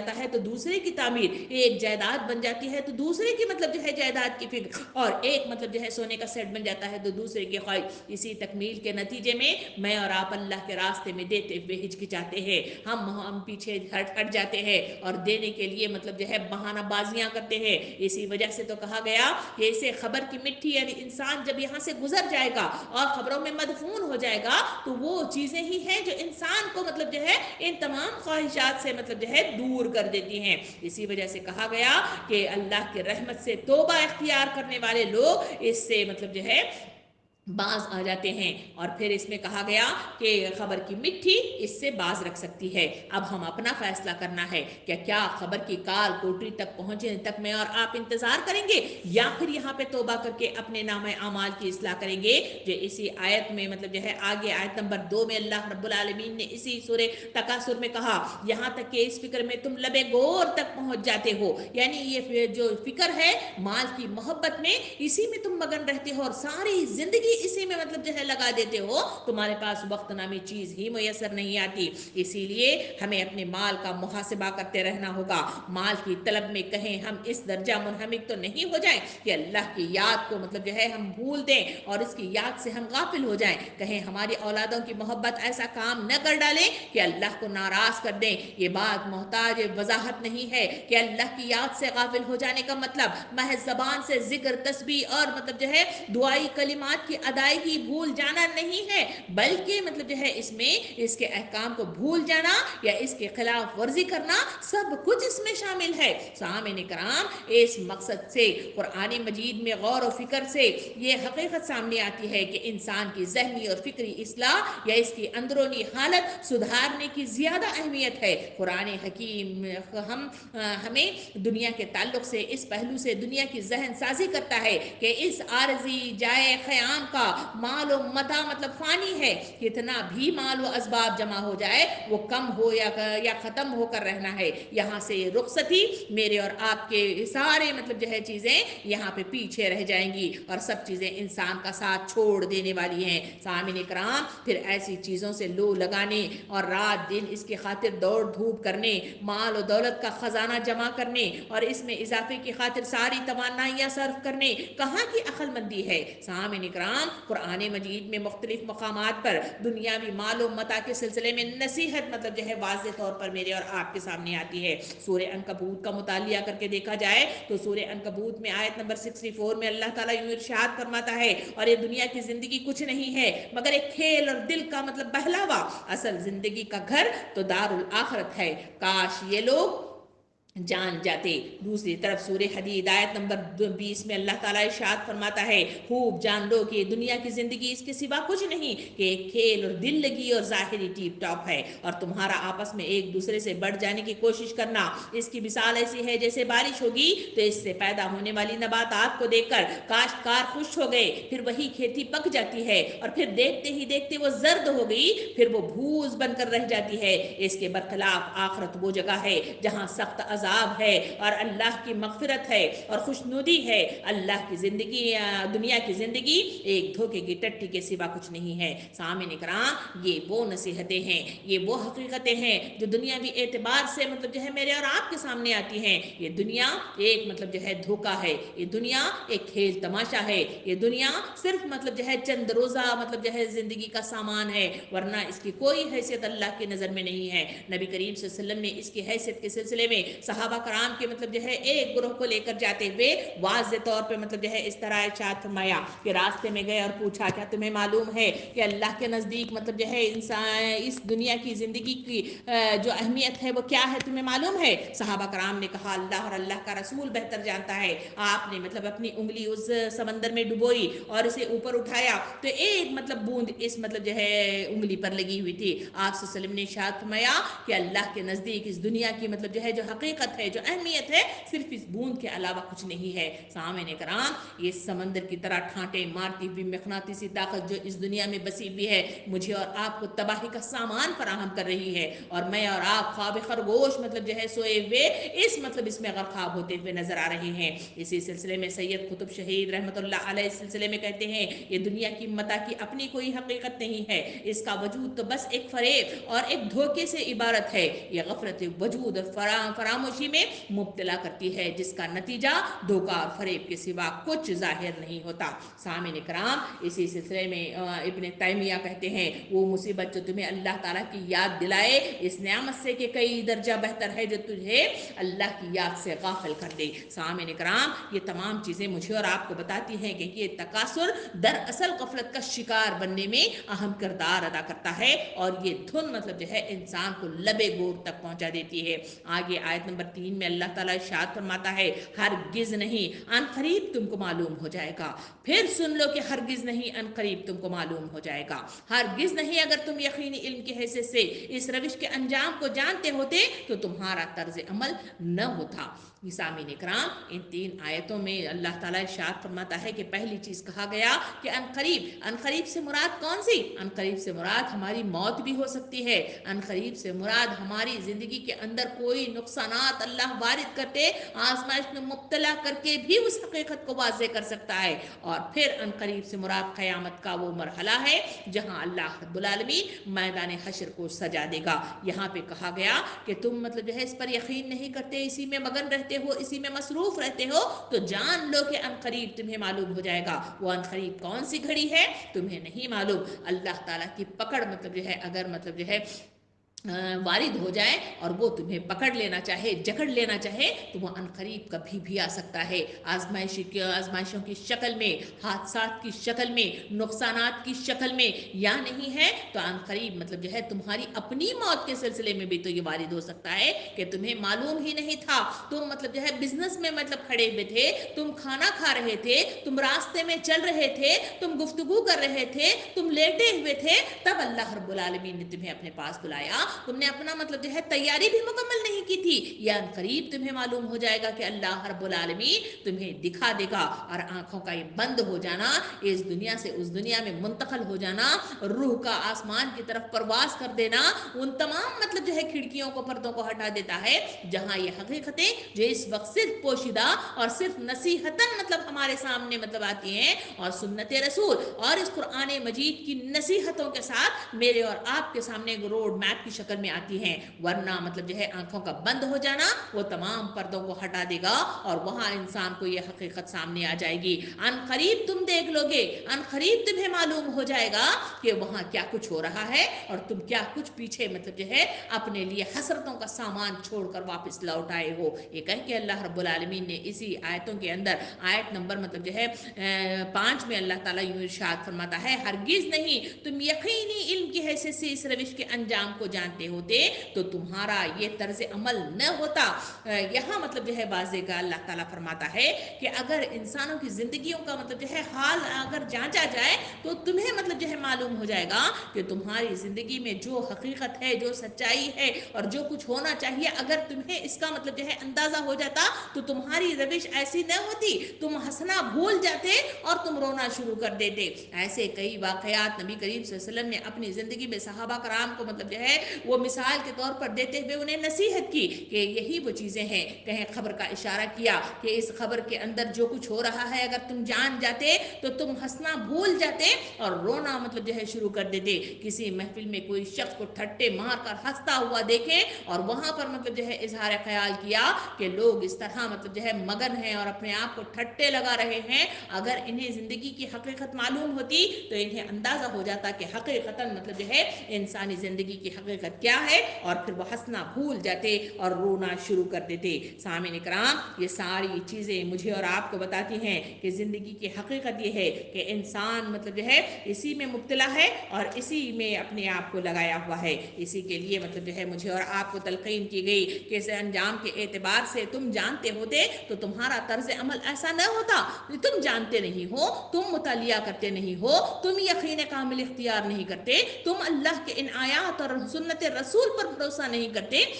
S1: جاتا ہے تو دوسرے کی تعمیر، ایک جائیداد بن جاتی ہے تو دوسرے کی مطلب جو ہے جائیداد کی فکر، اور ایک مطلب جو ہے سونے کا سیٹ بن جاتا ہے تو دوسرے کی خواہش۔ اسی تکمیل کے نتیجے میں اور آپ اللہ کے راستے میں دیتے ہوئے ہچکچاتے ہیں، ہم پیچھے ہٹ جاتے ہیں اور دینے کے لیے مطلب جو ہے بہانہ بازیاں کرتے ہیں۔ اسی وجہ سے تو کہا گیا کہ اسے خبر کی مٹھی، یعنی انسان جب یہاں سے گزر جائے گا اور خبروں میں مدفون ہو جائے گا تو وہ چیزیں ہی ہیں جو انسان کو مطلب جو ہے ان تمام خواہشات سے مطلب جو ہے دور کر دیتی ہیں۔ اسی وجہ سے کہا گیا کہ اللہ کی رحمت سے توبہ اختیار کرنے والے لوگ اس سے مطلب جو ہے باز آ جاتے ہیں۔ اور پھر اس میں کہا گیا کہ خبر کی مٹھی اس سے باز رکھ سکتی ہے۔ اب ہم اپنا فیصلہ کرنا ہے کہ کیا خبر کی کال کوٹری تک پہنچنے تک میں اور آپ انتظار کریں گے، یا پھر یہاں پہ توبہ کر کے اپنے نامہ اعمال کی اصلاح کریں گے، جو اسی آیت میں مطلب جو ہے آگے آیت نمبر 2 میں اللہ رب العالمین نے اسی سورہ تکاثر میں کہا، یہاں تک کہ اس فکر میں تم لبے گور تک پہنچ جاتے ہو، یعنی یہ جو فکر ہے مال کی محبت میں، اسی میں تم مگن رہتے ہو اور ساری زندگی اسی میں مطلب جو ہے لگا دیتے ہو، تمہارے پاس وقت نامی چیز ہی میسر نہیں آتی۔ اسی لیے ہمیں اپنے مال کا محاسبہ کرتے رہنا ہوگا۔ مال کی طلب میں کہیں ہم اس درجہ منہمک تو نہیں ہو جائیں کہ اللہ کی یاد کو مطلب جو ہے ہم بھول دیں اور اس کی یاد سے ہم غافل ہو جائیں، کہیں ہماری اولادوں کی محبت ایسا کام نہ کر ڈالیں کہ اللہ کو ناراض کر دیں۔ یہ بات محتاج وضاحت نہیں ہے کہ اللہ کی یاد سے غافل ہو جانے کا مطلب محض زبان سے ذکر، تسبیح اور مطلب جو ہے دعائی کلمات کی ادائیگی بھول جانا نہیں ہے، بلکہ مطلب جو ہے اس میں اس کے احکام کو بھول جانا یا اس کے خلاف ورزی کرنا سب کچھ اس میں شامل ہے۔ سامعین کرام، اس مقصد سے قرآن مجید میں غور و فکر سے یہ حقیقت سامنے آتی ہے کہ انسان کی ذہنی اور فکری اصلاح یا اس کی اندرونی حالت سدھارنے کی زیادہ اہمیت ہے۔ قرآن حکیم ہمیں دنیا کے تعلق سے اس پہلو سے دنیا کی ذہن سازی کرتا ہے کہ اس عارضی جائے قیام کا مال و متاع مطلب فانی ہے، کتنا بھی مال و اسباب جمع ہو جائے وہ کم ہو یا ختم ہو کر رہنا ہے۔ یہاں سے رخصتی میرے اور آپ کے سارے مطلب جو ہے چیزیں یہاں پہ پیچھے رہ جائیں گی اور سب چیزیں انسان کا ساتھ چھوڑ دینے والی ہیں۔ سامعین کرام، پھر ایسی چیزوں سے لو لگانے اور رات دن اس کی خاطر دوڑ دھوپ کرنے، مال و دولت کا خزانہ جمع کرنے اور اس میں اضافے کی خاطر ساری توانائیاں صرف کرنے کہاں کی عقل مندی ہے؟ سامعین کرام، قرآن مجید میں مختلف مقامات پر دنیاوی مال و متاع کے سلسلے میں نصیحت مطلب جو ہے واضح طور پر میرے اور آپ کے سامنے آتی ہے۔ سورہ عنکبوت کا مطالعہ کر کے دیکھا جائے تو سورہ عنکبوت میں آیت نمبر 64 میں اللہ تعالیٰ یوں ارشاد فرماتا ہے، اور یہ دنیا کی زندگی کچھ نہیں ہے مگر ایک کھیل اور دل کا مطلب بہلاوا، اصل زندگی کا گھر تو دار الاخرت ہے، کاش یہ لوگ جان جاتے۔ دوسری طرف سورہ حدید آیت نمبر 20 میں اللہ تعالیٰ ارشاد فرماتا ہے، خوب جان لو کہ دنیا کی زندگی اس کے سوا کچھ نہیں کہ ایک کھیل اور دل لگی اور ظاہری ٹیپ ٹاپ ہے، اور تمہارا آپس میں ایک دوسرے سے بڑھ جانے کی کوشش کرنا اس کی مثال ایسی ہے جیسے بارش ہوگی تو اس سے پیدا ہونے والی نباتات کو دیکھ کر کاشتکار خوش ہو گئے، پھر وہی کھیتی پک جاتی ہے اور پھر دیکھتے ہی دیکھتے وہ زرد ہو گئی، پھر وہ بھوس بن کر رہ جاتی ہے۔ اس کے برخلاف آخرت وہ جگہ ہے جہاں سخت عذاب ہے اور اللہ کی مغفرت ہے اور خوشنودی ہے۔ اللہ کی زندگی، دنیا کی زندگی ایک دھوکے کی ٹٹی کے سوا کچھ نہیں ہے۔ سامعین کرام، یہ وہ نصیحتیں ہیں، یہ وہ حقیقتیں ہیں جو دنیاوی اعتبار سے مطلب جو ہے میرے اور آپ کے سامنے آتی ہیں۔ یہ دنیا ایک مطلب جو ہے دھوکا ہے، یہ دنیا ایک کھیل تماشا ہے، یہ دنیا صرف مطلب جو ہے چند روزہ مطلب جو ہے زندگی کا سامان ہے، ورنہ اس کی کوئی حیثیت اللہ کی نظر میں نہیں ہے۔ نبی کریم صلی اللہ علیہ وسلم نے اس کی حیثیت کے سلسلے میں صحابہ کرام کے مطلب جو ہے ایک گروہ کو لے کر جاتے ہوئے واضح طور پہ مطلب جو ہے اس طرح ارشاد فرمایا کہ راستے میں گئے اور پوچھا، کیا تمہیں معلوم ہے کہ اللہ کے نزدیک مطلب جو ہے انسان اس دنیا کی زندگی کی جو اہمیت ہے وہ کیا ہے، تمہیں معلوم ہے؟ صحابہ کرام نے کہا، اللہ اور اللہ کا رسول بہتر جانتا ہے۔ آپ نے مطلب اپنی انگلی اس سمندر میں ڈبوئی اور اسے اوپر اٹھایا تو ایک مطلب بوند اس مطلب جو ہے انگلی پر لگی ہوئی تھی۔ آپ صلی اللہ علیہ وسلم نے ارشاد فرمایا کہ اللہ کے نزدیک اس دنیا کی مطلب جو ہے جو حقیقت حقیقت ہے, جو اہمیت ہے, صرف اس بوند کے علاوہ کچھ نہیں ہے. سامعین کرام, یہ سمندر کی طرح ٹھانٹے مارتی ہوئی مقناطیسی طاقت جو اس دنیا میں بسی ہوئی ہے, مجھے اور آپ کو تباہی کا سامان فراہم کر رہی ہے, اور میں اور آپ خواب خرگوش مطلب جو ہے سوئے ہوئے اس میں غرقاب ہوتے ہوئے نظر آ رہے ہیں. اسی سلسلے میں سید قطب شہید رحمۃ اللہ علیہ اس سلسلے میں کہتے ہیں, یہ دنیا کی متاع کی اپنی کوئی حقیقت نہیں ہے, اس کا وجود تو بس ایک فریب اور ایک دھوکے سے عبارت ہے. یہ غفلت وجود اور فراموشی میں مبتلا کرتی ہے, جس کا نتیجہ دھوکہ اور فریب کے سوا کچھ ظاہر نہیں ہوتا. سامعین کرام, اسی سلسلے میں ابن تیمیہ کہتے ہیں, وہ مصیبت جو تمہیں اللہ تعالیٰ کی یاد دلائے اس نعمت سے کہ کئی درجہ بہتر ہے جو تجھے اللہ کی یاد سے غافل کر دے. سامعین کرام, یہ تمام چیزیں مجھے اور آپ کو بتاتی ہیں کہ یہ تکاثر دراصل غفلت کا شکار بننے میں اہم کردار ادا کرتا ہے, اور یہ دھن مطلب جو ہے انسان کو لبے گور تک پہنچا دیتی ہے. آگے آیت نمبر 3 میں اللہ تعالیٰ ارشاد فرماتا ہے, ہرگز نہیں, ان قریب تم کو معلوم ہو جائے گا. پھر سن لو کہ ہرگز نہیں, ان قریب تم کو معلوم ہو جائے گا. ہرگز نہیں, اگر تم یقینی علم کی حیثیت سے اس روش کے انجام کو جانتے ہوتے تو تمہارا طرز عمل نہ ہوتا. سامعین اکرام, ان 3 آیتوں میں اللہ تعالیٰ ارشاد فرماتا ہے کہ پہلی چیز کہا گیا کہ ان قریب سے مراد کون سی؟ ان قریب سے مراد ہماری موت بھی ہو سکتی ہے. ان قریب سے مراد ہماری زندگی کے اندر کوئی نقصانات اللہ وارد کرتے, آزمائش میں مبتلا کر کے بھی اس حقیقت کو واضح کر سکتا ہے. اور پھر ان قریب سے مراد قیامت کا وہ مرحلہ ہے جہاں اللہ رب العالمین میدان حشر کو سجا دے گا. یہاں پہ کہا گیا کہ تم مطلب جو ہے اس پر یقین نہیں کرتے, اسی میں مگن رہتے ہو, اسی میں مصروف رہتے ہو, تو جان لو کہ ان قریب تمہیں معلوم ہو جائے گا. وہ ان قریب کون سی گھڑی ہے تمہیں نہیں معلوم. اللہ تعالیٰ کی پکڑ مطلب جو ہے اگر مطلب جو ہے وارد ہو جائے اور وہ تمہیں پکڑ لینا چاہے, جکڑ لینا چاہے, تو وہ عنقریب کبھی بھی آ سکتا ہے. آزمائشوں کی شکل میں, حادثات کی شکل میں, نقصانات کی شکل میں, یا نہیں ہے تو عنقریب مطلب جو ہے تمہاری اپنی موت کے سلسلے میں بھی تو یہ وارد ہو سکتا ہے کہ تمہیں معلوم ہی نہیں تھا. تم مطلب جو ہے بزنس میں مطلب کھڑے ہوئے تھے, تم کھانا کھا رہے تھے, تم راستے میں چل رہے تھے, تم گفتگو کر رہے تھے, تم لیٹے ہوئے تھے, تب اللہ رب العالمین نے تمہیں اپنے پاس بلایا. تم نے اپنا مطلب جو ہے تیاری بھی مکمل نہیں کی تھی. یا ان قریب تمہیں معلوم ہو جائے گا کہ اللہ رب العالمین تمہیں دکھا دے گا. اور آنکھوں کا یہ بند ہو جانا, اس دنیا سے اس دنیا میں منتقل ہو جانا, روح کا آسمان کی طرف پرواز کر دینا, ان تمام مطلب جو ہے کھڑکیوں کو, پردوں کو ہٹا دیتا ہے جہاں یہ حقیقتیں جو اس وقت صرف پوشیدہ اور صرف نصیحتاً مطلب ہمارے سامنے مطلب آتی ہیں, اور سنت رسول اور اس قرآن مجید کی نصیحتوں کے ساتھ میرے اور آپ کے سامنے ایک روڈ میپ کی شکل میں آتی ہیں. ورنہ مطلب جو ہے آنکھوں کا بند ہو جانا وہ تمام پردوں کو ہٹا دے گا, اور وہاں انسان کو یہ حقیقت سامنے آ جائے گی. ان قریب تم دیکھ لو گے, ان قریب تمہیں معلوم ہو جائے گا کہ وہاں کیا کچھ ہو رہا ہے, اور تم کیا کچھ پیچھے مطلب جو ہے اپنے لیے حسرتوں کا سامان چھوڑ کر واپس لوٹ آئے ہو. یہ کہہ کے اللہ رب العالمین نے اسی آیتوں کے اندر آیت نمبر مطلب جو ہے 5 میں اللہ تعالیٰ یوں ارشاد فرماتا ہے, ہرگز نہیں, تم یقینی علم کی حیثیت سے اس روش کے انجام کو جانتے ہوتے تو تمہارا یہ طرز عمل نہ ہوتا. یہاں مطلب جو ہے واضح کا اللہ تعالیٰ فرماتا ہے کہ اگر انسانوں کی زندگیوں کا مطلب جو ہے حال اگر جانچا جائے تو تمہیں مطلب جو ہے معلوم ہو جائے گا کہ تمہاری زندگی میں جو حقیقت ہے, جو سچائی ہے, اور جو کچھ ہونا چاہیے, اگر تمہیں اس کا مطلب جو ہے اندازہ ہو جاتا تو تمہاری روش ایسی نہ ہوتی. تم ہنسنا بھول جاتے اور تم رونا شروع کر دیتے. ایسے کئی واقعات نبی کریم صلی اللہ علیہ وسلم نے اپنی زندگی میں صحابہ کرام کو مطلب جو ہے وہ مثال کے طور پر دیتے ہوئے انہیں نصیحت کی کہ یہی وہ چیزیں ہیں. کہیں خبر کا اشارہ کیا کہ اس خبر کے اندر جو کچھ ہو رہا ہے اگر تم جان جاتے تو تم ہنسنا بھول جاتے اور رونا مطلب جو ہے شروع کر دیتے. کسی محفل میں کوئی شخص کو ٹھٹے مار کر ہنستا ہوا دیکھے اور وہاں پر مطلب جو ہے اظہار خیال کیا کہ لوگ اس طرح مطلب جو ہے مگن ہیں اور اپنے آپ کو ٹھٹے لگا رہے ہیں, اگر انہیں زندگی کی حقیقت معلوم ہوتی تو انہیں اندازہ ہو جاتا کہ حقیقتاً مطلب جو ہے انسانی زندگی کی حقیقت کیا ہے, اور پھر وہ ہنسنا بھول جاتے اور رونا شروع کر دیتے. سامعین کرام, یہ ساری چیزیں مجھے اور آپ کو بتاتی ہیں کہ زندگی کی حقیقت یہ ہے کہ انسان مطلب جو ہے اسی میں مبتلا ہے اور اسی میں اپنے آپ کو لگایا ہوا ہے. اسی کے لیے مطلب جو ہے مجھے اور آپ کو تلقین کی گئی کہ اس انجام کے اعتبار سے تم جانتے ہوتے تو تمہارا طرز عمل ایسا نہ ہوتا. تم جانتے نہیں ہو, تم مطالعہ کرتے نہیں ہو, تم یقین کامل اختیار نہیں کرتے, تم اللہ کے ان آیات اور سنت رسول پر بھروسہ نہیں کرتے,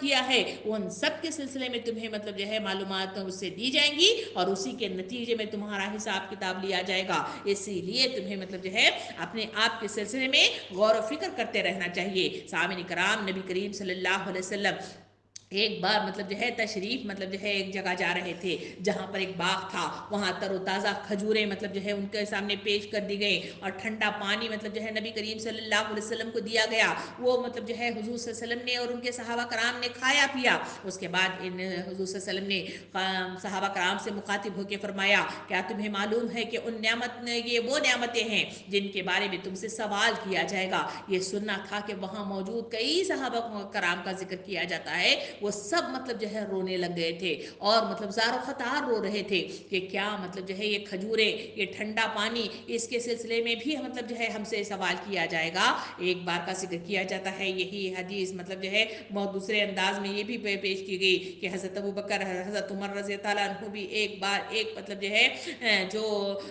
S1: کیا ہے ان سب کے سلسلے میں تمہیں مطلب جو ہے معلومات اس سے دی جائیں گی اور اسی کے نتیجے میں تمہارا حساب کتاب لیا جائے گا. اسی لیے تمہیں مطلب جو ہے اپنے آپ کے سلسلے میں غور و فکر کرتے رہنا چاہیے. سامعین کرام، نبی کریم صلی اللہ علیہ وسلم ایک بار مطلب جو ہے تشریف مطلب جو ہے ایک جگہ جا رہے تھے جہاں پر ایک باغ تھا. وہاں تر و تازہ کھجوریں مطلب جو ہے ان کے سامنے پیش کر دی گئی اور ٹھنڈا پانی مطلب جو ہے نبی کریم صلی اللہ علیہ وسلم کو دیا گیا. وہ مطلب جو ہے حضور صلی اللہ علیہ وسلم نے اور ان کے صحابہ کرام نے کھایا پیا. اس کے بعد ان حضور صلی اللہ علیہ وسلم نے صحابہ کرام سے مخاطب ہو کے فرمایا، کیا تمہیں معلوم ہے کہ ان یہ وہ نعمتیں ہیں جن کے بارے میں تم سے سوال کیا جائے گا. یہ سننا تھا کہ وہاں موجود کئی صحابہ کرام کا ذکر کیا جاتا ہے. وہ سب مطلب جو ہے رونے لگ گئے تھے اور مطلب زار و خطار رو رہے تھے کہ کیا مطلب جو ہے یہ کھجوریں، یہ ٹھنڈا پانی، اس کے سلسلے میں بھی مطلب جو ہے ہم سے سوال کیا جائے گا. ایک بار کا ذکر کیا جاتا ہے یہی حدیث مطلب جو ہے بہت دوسرے انداز میں یہ بھی پیش کی گئی کہ حضرت ابوبکر حضرت عمر رضی اللہ عنہ بھی ایک بار ایک مطلب جو ہے جو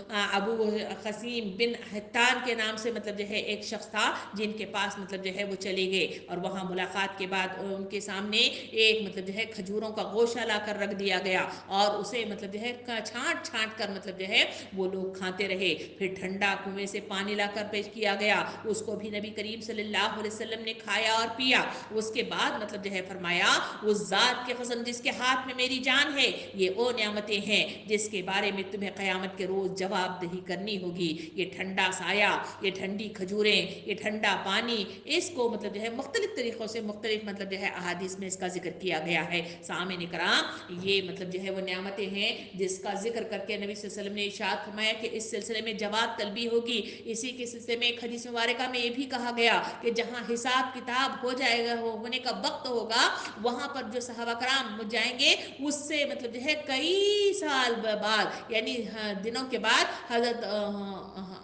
S1: ابو قاسم بن حتان کے نام سے مطلب جو ہے ایک شخص تھا جن کے پاس مطلب جو ہے وہ چلے گئے اور وہاں ملاقات کے بعد ان کے سامنے ایک مطلب جو ہے کھجوروں کا گوشہ لا کر رکھ دیا گیا اور اسے مطلب جو ہے چھانٹ چھانٹ کر مطلب جو ہے وہ لوگ کھاتے رہے. پھر ٹھنڈا کنویں سے پانی لا کر پیش کیا گیا، اس کو بھی نبی کریم صلی اللہ علیہ وسلم نے کھایا اور پیا. اس کے بعد مطلب جو ہے فرمایا، اس ذات کی قسم جس کے ہاتھ میں میری جان ہے، یہ وہ نعمتیں ہیں جس کے بارے میں تمہیں قیامت کے روز جواب دہی کرنی ہوگی. یہ ٹھنڈا سایہ، یہ ٹھنڈی کھجوریں، یہ ٹھنڈا پانی، اس کو مطلب جو ہے مختلف طریقوں سے مختلف مطلب جو ہے احادیث میں اس کا ذکر کیا گیا ہے. سامعین کرام، یہ مطلب جو ہے وہ نعمتیں ہیں جس کا ذکر کر کے نبی صلی اللہ علیہ وسلم نے ارشاد فرمایا کہ اس سلسلے میں جواب طلبی ہوگی. اسی کے سلسلے میں ایک حدیث مبارکہ میں یہ بھی کہا گیا کہ جہاں حساب کتاب ہو جائے گا، ہونے کا وقت ہوگا، وہاں پر جو صحابہ کرام جائیں گے اس سے مطلب جو ہے کئی سال بعد یعنی دنوں کے بعد حضرت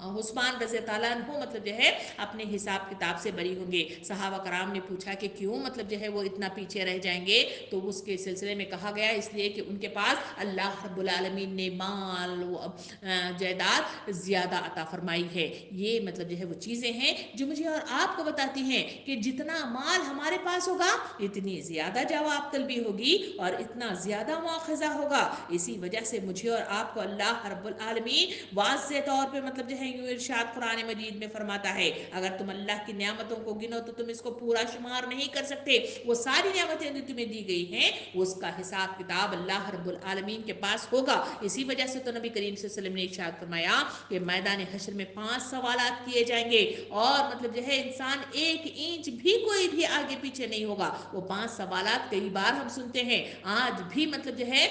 S1: عثمان رضی اللہ عنہ مطلب جو ہے اپنے حساب کتاب سے بری ہوں گے. صحابہ کرام نے پوچھا کہ کیوں مطلب جو ہے وہ اتنا پیچھے رہ جائیں گے؟ تو اس کے سلسلے میں کہا گیا اس لیے کہ ان کے پاس اللہ رب العالمین نے مال و جائیداد زیادہ عطا فرمائی ہے. یہ مطلب جو ہے وہ چیزیں ہیں جو مجھے اور آپ کو بتاتی ہیں کہ جتنا مال ہمارے پاس ہوگا اتنی زیادہ جواب طلبی ہوگی اور اتنا زیادہ مواخذہ ہوگا. اسی وجہ سے مجھے اور آپ کو اللہ رب العالمین واضح طور پہ مطلب جو ہے یوں ارشاد قرآن مجید میں فرماتا ہے، اگر تم اللہ کی نعمتوں کو گنو تو تم اس کو پورا شمار نہیں کر سکتے. وہ ساری نعمتیں جو تمہیں دی گئی ہیں اس کا حساب کتاب اللہ رب العالمین کے پاس ہوگا. اسی وجہ سے تو نبی کریم صلی اللہ علیہ وسلم نے ارشاد فرمایا کہ میدان حشر میں 5 سوالات کیے جائیں گے اور مطلب جو ہے انسان ایک اینچ بھی کوئی بھی آگے پیچھے نہیں ہوگا. وہ 5 سوالات کئی بار ہم سنتے ہیں، آج بھی مطلب جو ہے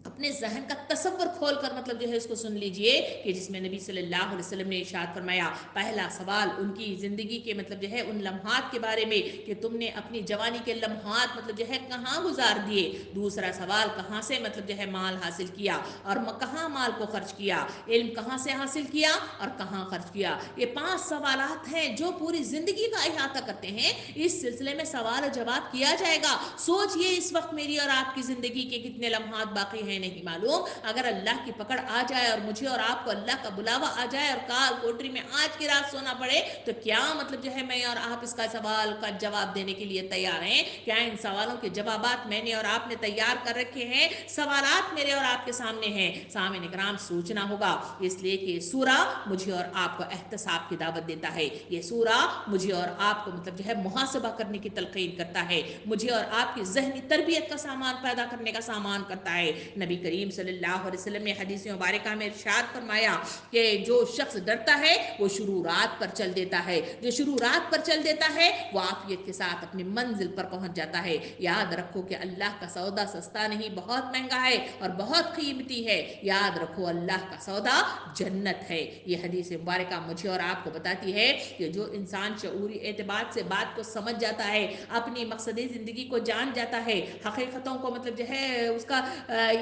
S1: اپنے ذہن کا تصور کھول کر مطلب جو ہے اس کو سن لیجئے کہ جس میں نبی صلی اللہ علیہ وسلم نے ارشاد فرمایا، پہلا سوال ان کی زندگی کے مطلب جو ہے ان لمحات کے بارے میں کہ تم نے اپنی جوانی کے لمحات مطلب جو ہے کہاں گزار دیے. دوسرا سوال کہاں سے مطلب جو ہے مال حاصل کیا اور کہاں مال کو خرچ کیا، علم کہاں سے حاصل کیا اور کہاں خرچ کیا. یہ 5 سوالات ہیں جو پوری زندگی کا احاطہ کرتے ہیں. اس سلسلے میں سوال و جواب کیا جائے گا. سوچئے اس وقت میری اور آپ کی زندگی کے کتنے لمحات باقی ہیں نہیں معلوم. اگر اللہ کی پکڑ آ جائے اور مجھے اور آپ کو اللہ کا بلاوا آ جائے اور کال کوٹری میں آج کی رات سونا پڑے تو کیا مطلب جو ہے میں اور آپ اس کا سوال کا جواب دینے کے لیے تیار ہیں؟ کیا ان سوالوں کے جوابات میں نے اور آپ نے تیار کر رکھے ہیں؟ سوالات میرے اور آپ کے سامنے ہیں. سامعین کرام، سوچنا ہوگا اس لیے کہ یہ سورہ مجھے اور آپ کو احتساب کی دعوت دیتا ہے. یہ سورہ مجھے اور آپ کو مطلب جو ہے محاسبہ کرنے کی تلقین کرتا ہے، مجھے اور آپ کی ذہنی تربیت کا سامان پیدا کرنے کا سامان کرتا ہے. نبی کریم صلی اللہ علیہ وسلم نے حدیث مبارکہ میں ارشاد فرمایا کہ جو شخص ڈرتا ہے وہ شروع رات پر چل دیتا ہے، جو شروع رات پر چل دیتا ہے وہ عافیت کے ساتھ اپنی منزل پر پہنچ جاتا ہے. یاد رکھو کہ اللہ کا سودا سستا نہیں، بہت مہنگا ہے اور بہت قیمتی ہے. یاد رکھو اللہ کا سودا جنت ہے. یہ حدیث مبارکہ مجھے اور آپ کو بتاتی ہے کہ جو انسان شعوری اعتبار سے بات کو سمجھ جاتا ہے، اپنی مقصدی زندگی کو جان جاتا ہے، حقیقتوں کو مطلب جو ہے اس کا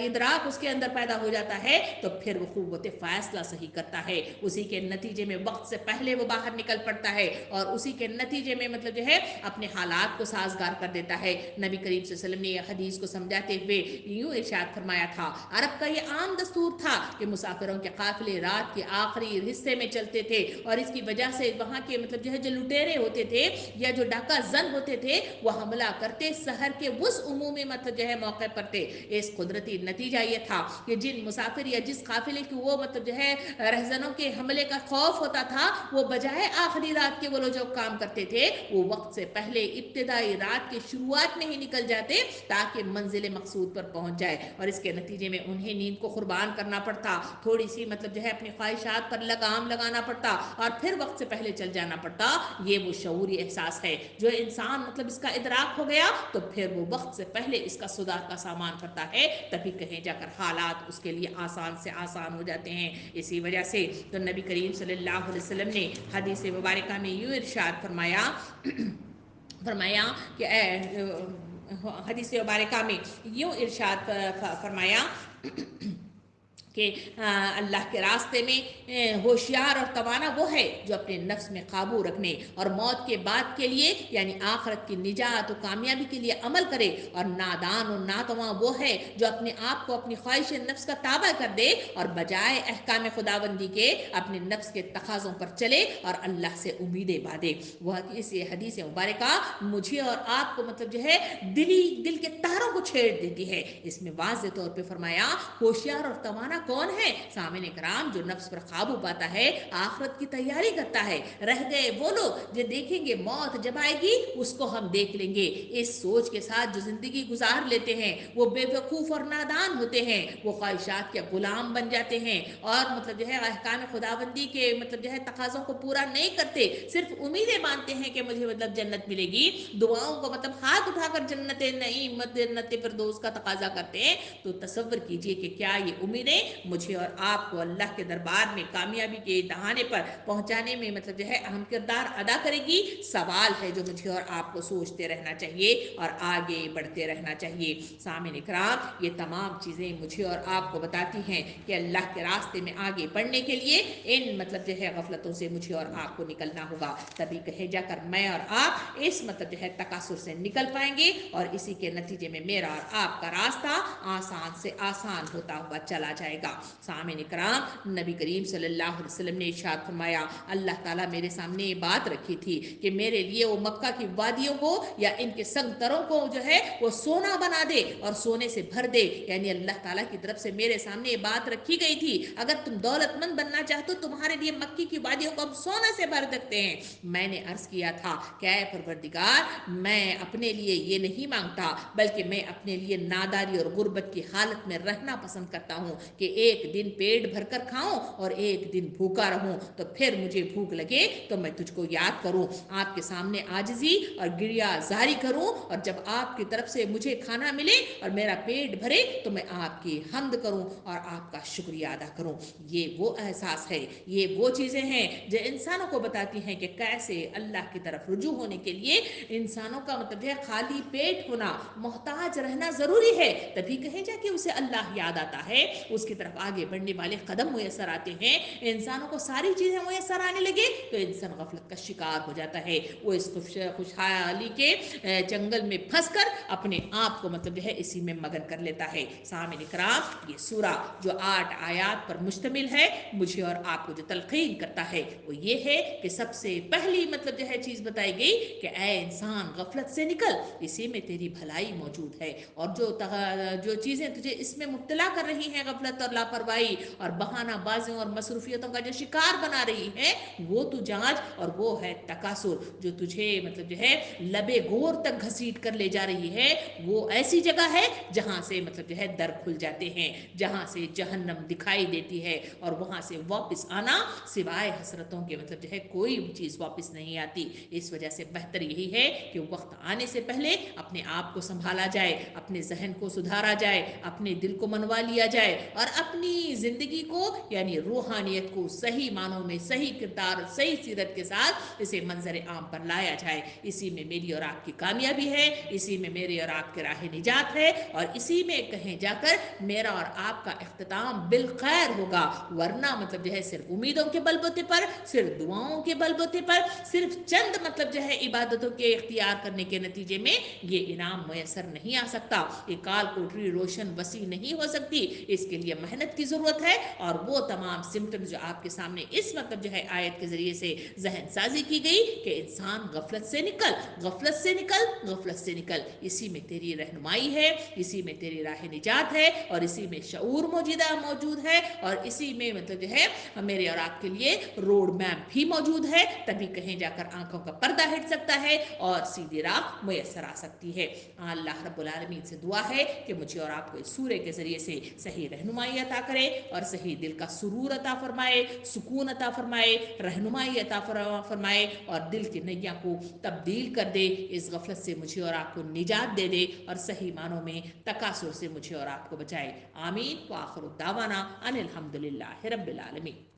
S1: ادراک اس کے اندر پیدا ہو جاتا ہے تو پھر وہ قوت فیصلہ صحیح کرتا ہے، اسی کے نتیجے میں وقت سے پہلے وہ باہر نکل پڑتا ہے اور اسی کے نتیجے میں مطلب جو ہے اپنے حالات کو سازگار کر دیتا ہے۔ نبی کریم صلی اللہ علیہ وسلم نے یہ حدیث کو سمجھاتے ہوئے یوں ارشاد فرمایا تھا، عرب کا یہ عام دستور تھا کہ مسافروں کے قافلے رات کے آخری حصے میں چلتے تھے اور اس کی وجہ سے وہاں کے مطلب جو ہے جو لٹیرے ہوتے تھے یا جو ڈاکہ زن ہوتے تھے وہ حملہ کرتے سحر کے اس عمومی مطلب جو ہے موقع پر تھے۔ اس قدرتی نتیجہ یہ تھا کہ جن مسافر یا جس قافلے کی وہ مطلب جو ہے رہزنوں کے حملے کا خوف ہوتا تھا، وہ بجائے آخری رات کے وہ لوگ جو کام کرتے تھے وہ وقت سے پہلے ابتدائی رات کے شروعات میں ہی نکل جاتے تاکہ منزل مقصود پر پہنچ جائے، اور اس کے نتیجے میں انہیں نیند کو قربان کرنا پڑتا، تھوڑی سی مطلب جو ہے اپنی خواہشات پر لگام لگانا پڑتا اور پھر وقت سے پہلے چل جانا پڑتا۔ یہ وہ شعوری احساس ہے جو انسان مطلب اس کا ادراک ہو گیا تو پھر وہ وقت سے پہلے اس کا سدھار کا سامان کرتا ہے، تبھی کہیں جا کر حالات اس کے لیے آسان سے آسان ہو جاتے ہیں۔ اسی وجہ سے تو نبی کریم صلی اللہ علیہ وسلم نے حدیث مبارکہ میں یوں ارشاد فرمایا کہ حدیث مبارکہ میں یوں ارشاد فرمایا کہ اللہ کے راستے میں ہوشیار اور توانا وہ ہے جو اپنے نفس میں قابو رکھنے اور موت کے بعد کے لیے یعنی آخرت کی نجات و کامیابی کے لیے عمل کرے، اور نادان اور ناتواں وہ ہے جو اپنے آپ کو اپنی خواہش نفس کا تابع کر دے اور بجائے احکام خداوندی کے اپنے نفس کے تقاضوں پر چلے اور اللہ سے امیدیں باندھے۔ وہ اس حدیث مبارکہ مجھے اور آپ کو مطلب جو ہے دل کے تاروں کو چھیڑ دیتی ہے۔ اس میں واضح طور پہ فرمایا ہوشیار اور توانا کون ہے؟ سامعین کرام، جو نفس پر قابو پاتا ہے، آخرت کی تیاری کرتا ہے۔ رہ گئے وہ لوگ جو دیکھیں گے موت جب آئے گی اس کو ہم دیکھ لیں گے، اس سوچ کے ساتھ جو زندگی گزار لیتے ہیں وہ بے وقوف اور نادان ہوتے ہیں، وہ خواہشات کے غلام بن جاتے ہیں اور مطلب جو ہے احکام خداوندی کے مطلب جو ہے تقاضوں کو پورا نہیں کرتے، صرف امیدیں باندھتے ہیں کہ مجھے مطلب جنت ملے گی، دعاؤں کو مطلب ہاتھ اٹھا کر جنت نعیم جنت فردوس کا تقاضا کرتے ہیں۔ تو تصور کیجئے کہ کیا یہ امیدیں مجھے اور آپ کو اللہ کے دربار میں کامیابی کے دہانے پر پہنچانے میں مطلب جو ہے اہم کردار ادا کرے گی؟ سوال ہے جو مجھے اور آپ کو سوچتے رہنا چاہیے اور آگے بڑھتے رہنا چاہیے۔ سامعین اکرام، یہ تمام چیزیں مجھے اور آپ کو بتاتی ہیں کہ اللہ کے راستے میں آگے بڑھنے کے لیے ان مطلب جو ہے غفلتوں سے مجھے اور آپ کو نکلنا ہوگا، تبھی کہیں جا کر میں اور آپ اس مطلب جو ہے تکاثر سے نکل پائیں گے اور اسی کے نتیجے میں میرا اور آپ کا راستہ آسان سے آسان ہوتا ہوا چلا جائے گا۔ سامعین کرام، نبی کریم صلی اللہ علیہ وسلم نے ارشاد فرمایا، اللہ تعالیٰ میرے سامنے یہ بات رکھی تھی کہ میرے لیے وہ مکہ کی وادیوں کو یا ان کے سنگتروں کو جو ہے وہ سونا بنا دے اور سونے سے بھر دے، یعنی اللہ تعالیٰ کی طرف سے میرے سامنے یہ بات رکھی گئی تھی، اگر تم دولت مند بننا چاہتے ہو تمہارے لیے مکی کی وادیوں کو ہم سونے سے بھر سکتے ہیں۔ میں نے عرض کیا تھا کہ اے پروردگار، میں اپنے لیے یہ نہیں مانگتا بلکہ میں اپنے لیے ناداری اور غربت کی حالت میں رہنا پسند کرتا ہوں کہ ایک دن پیٹ بھر کر کھاؤں اور ایک دن بھوکا رہوں، تو پھر مجھے بھوک لگے تو میں تجھ کو یاد کروں، آپ کے سامنے عاجزی اور گریہ زاری کروں، اور جب آپ کی طرف سے مجھے کھانا ملے اور میرا پیٹ بھرے تو میں آپ کی حمد کروں اور آپ کا شکریہ ادا کروں۔ یہ وہ احساس ہے، یہ وہ چیزیں ہیں جو انسانوں کو بتاتی ہیں کہ کیسے اللہ کی طرف رجوع ہونے کے لیے انسانوں کا مطلب ہے خالی پیٹ ہونا، محتاج رہنا ضروری ہے، تبھی کہیں جا کے اسے اللہ یاد آتا ہے، اس کی طرف آگے بڑھنے والے قدم میسر آتے ہیں۔ انسانوں کو ساری چیزیں میسر آنے لگے تو انسان غفلت کا شکار ہو جاتا ہے، وہ اس خوشحالی کے جنگل میں پھنس کر اپنے آپ کو مطلب ہے اسی میں مگن کر لیتا ہے۔ سامعین کرام، یہ سورہ جو 8 آیات پر مشتمل ہے مجھے اور آپ کو جو تلقین کرتا ہے وہ یہ ہے کہ سب سے پہلی مطلب جو ہے چیز بتائی گئی کہ اے انسان غفلت سے نکل، اسی میں تیری بھلائی موجود ہے، اور جو چیزیں تجھے اس میں مبتلا کر رہی ہیں، غفلت اور لاپرواہی اور بہانہ بازیوں اور مصروفیتوں کا جو شکار بنا رہی ہے، وہ تو جانچ، اور وہ ہے تکاسر جو تجھے مطلب جو ہے لبے گور تک گھسیٹ کر لے جا رہی ہے، وہ ایسی جگہ ہے جہاں سے مطلب جو ہے در کھل جاتے ہیں، جہاں سے جہنم دکھائی دیتی ہے، اور وہاں سے واپس آنا سوائے حسرتوں کے مطلب جو ہے کوئی چیز واپس نہیں آتی۔ اس وجہ سے بہتر یہی ہے کہ وقت آنے سے پہلے اپنے آپ کو سنبھالا جائے، اپنے ذہن کو سدھارا جائے، اپنے دل کو منوا لیا جائے، اور اپنی زندگی کو یعنی روحانیت کو صحیح معنوں میں صحیح کردار صحیح سیرت کے ساتھ اسے منظر عام پر لایا جائے. اسی میں میری اور آپ کی کامیابی ہے, اسی میں میری اور آپ کے راہ نجات ہے, اور اسی میں کہیں جا کر میرا اور آپ کا اختتام بالخیر ہوگا. ورنہ مطلب جو ہے صرف امیدوں کے بل بوتے پر, صرف دعاؤں کے بل بوتے پر, صرف چند مطلب جو ہے عبادتوں کے اختیار کرنے کے نتیجے میں یہ انعام میسر نہیں آ سکتا. یہ کال کوٹری روشن وسیع نہیں ہو سکتی. اس کے لیے محنت کی ضرورت ہے, اور وہ تمام سمٹم جو آپ کے سامنے اس مطلب جو ہے آیت کے ذریعے سے ذہن سازی کی گئی کہ انسان غفلت سے نکل, غفلت سے نکل, غفلت سے نکل. اسی میں تیری رہنمائی ہے, اسی میں تیری راہ نجات ہے, اور اسی میں شعور موجود ہے, اور اسی میں مطلب جو ہے میرے اور آپ کے لیے روڈ میپ بھی موجود ہے. تبھی کہیں جا کر آنکھوں کا پردہ ہٹ سکتا ہے اور سیدھی راہ میسر آ سکتی ہے. اللہ رب العالمین سے دعا ہے کہ مجھے اور آپ کو اس سورے کے ذریعے سے صحیح رہنمائی عطا کرے, اور صحیح دل کا سرور عطا فرمائے, سکون عطا فرمائے, رہنمائی عطا فرمائے, اور دل کی نیاں کو تبدیل کر دے. اس غفلت سے مجھے اور آپ کو نجات دے دے, اور صحیح معنوں میں تکاثر سے مجھے اور آپ کو بچائے. آمین. وآخر دعوانا ان الحمد للہ رب العالمین.